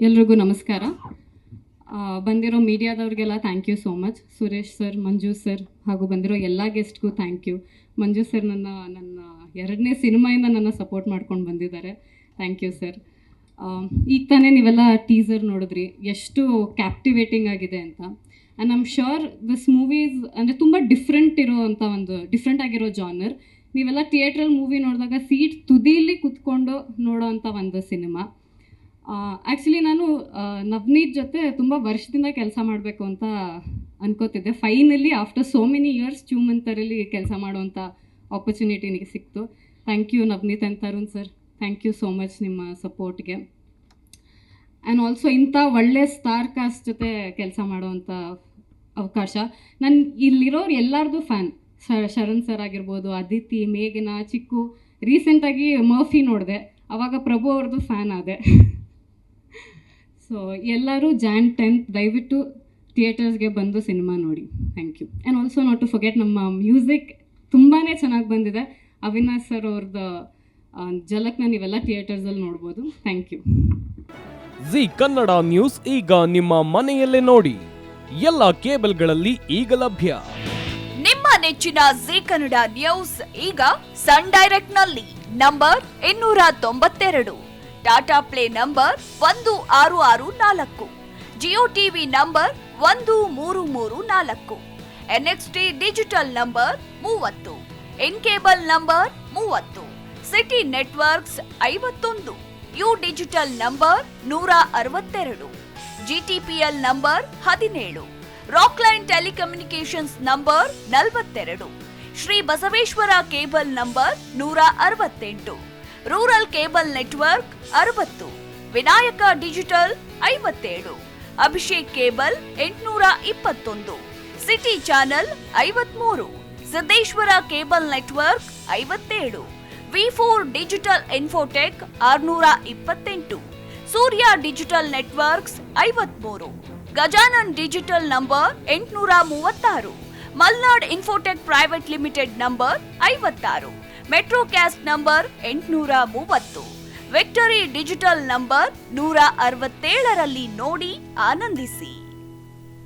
ಎಲ್ರಿಗೂ ನಮಸ್ಕಾರ. ಬಂದಿರೋ ಮೀಡಿಯಾದವ್ರಿಗೆಲ್ಲ thank you so much. Suresh sir, Manju sir ಹಾಗೂ ಬಂದಿರೋ ಎಲ್ಲ ಗೆಸ್ಟ್ಗೂ ಥ್ಯಾಂಕ್ ಯು. ಮಂಜು ಸರ್ ನನ್ನ 2ನೇ ಸಿನಿಮಾಯಿಂದ ನನ್ನ ಸಪೋರ್ಟ್ ಮಾಡ್ಕೊಂಡು ಬಂದಿದ್ದಾರೆ. Thank you sir. ಈಗ ತಾನೇ ನೀವೆಲ್ಲ ಟೀಸರ್ ನೋಡಿದ್ರಿ, ಎಷ್ಟು ಕ್ಯಾಪ್ಟಿವೇಟಿಂಗ್ ಆಗಿದೆ ಅಂತ. And I am sure this movies ಅಂದರೆ ತುಂಬ ಡಿಫ್ರೆಂಟ್ ಆಗಿರೋ ಜಾನರ್. ನೀವೆಲ್ಲ ಥಿಯೇಟ್ರಲ್ಲಿ ಮೂವಿ ನೋಡಿದಾಗ ಸೀಟ್ ತುದೀಲಿ ಕುತ್ಕೊಂಡು ನೋಡೋ ಅಂಥ ಒಂದು ಸಿನಿಮಾ. ಆ್ಯಕ್ಚುಲಿ ನಾನು ನವನೀತ್ ಜೊತೆ ತುಂಬ ವರ್ಷದಿಂದ ಕೆಲಸ ಮಾಡಬೇಕು ಅಂತ ಅನ್ಕೋತಿದ್ದೆ. Finally after so many years ಚೂಮಂತರಲ್ಲಿ ಕೆಲಸ ಮಾಡುವಂಥ ಆಪರ್ಚುನಿಟಿ ನನಗೆ ಸಿಕ್ತು. Thank you Navneet and Tarun sir, thank you so much ನಿಮ್ಮ ಸಪೋರ್ಟ್ಗೆ. ಆ್ಯಂಡ್ ಆಲ್ಸೋ ಇಂಥ ಒಳ್ಳೆ ಸ್ಟಾರ್ ಕಾಸ್ಟ್ ಜೊತೆ ಕೆಲಸ ಮಾಡುವಂಥ ಅವಕಾಶ. ನಾನು ಇಲ್ಲಿರೋರು ಎಲ್ಲರದು ಫ್ಯಾನ್. ಶರಣ್ ಸರ್ ಆಗಿರ್ಬೋದು, ಅದಿತಿ, ಮೇಘನಾ, ಚಿಕ್ಕು. ರೀಸೆಂಟಾಗಿ ಮರ್ಫಿ ನೋಡಿದೆ, ಆವಾಗ ಪ್ರಭು ಅವ್ರದ್ದು ಫ್ಯಾನ್ ಆದೆ. ಸೊ ಎಲ್ಲರೂ Jan 10th ದಯವಿಟ್ಟು ಥಿಯೇಟರ್ಸ್ಗೆ ಬಂದು ಸಿನಿಮಾ ನೋಡಿ. Thank you. And also not to forget, ನಮ್ಮ ಮ್ಯೂಸಿಕ್ ತುಂಬಾ ಚೆನ್ನಾಗಿ ಬಂದಿದೆ. ಅವಿನಾಶ್ ಸರ್ ಅವ್ರದ್ದು ಜಲಕ್ನ ನೀವೆಲ್ಲ ಥಿಯೇಟರ್ಸಲ್ಲಿ ನೋಡ್ಬೋದು. Thank you. Zee Kannada news ಈಗ ನಿಮ್ಮ ಮನೆಯಲ್ಲೇ ನೋಡಿ. ಎಲ್ಲ ಕೇಬಲ್ಗಳಲ್ಲಿ ಈಗ ಲಭ್ಯ. ನಿಮ್ಮ ನೆಚ್ಚಿನ ಜಿ ಕನ್ನಡ ನ್ಯೂಸ್ ಈಗ ಸನ್ ಡೈರೆಕ್ಟ್ ನಲ್ಲಿ number 292, Tata play number 1664, Jio TV number 1334, NXT digital number 30, in cable number 30, city networks 51, U digital number 162, GTPL number 17, Rockline telecommunications number 42, Shri Basaveshwara cable number 168, rural cable network 60, Vinayaka digital 57, Abhishek cable 821, city channel 53, Siddeshwara cable network 57, V4 digital Infotech 628, Surya digital networks 53, Gajanan digital number 836, Malnad Infotech Private Limited number 56, Metrocast number 830, Victory Digital number 167ರಲ್ಲಿ ನೋಡಿ ಆನಂದಿಸಿ.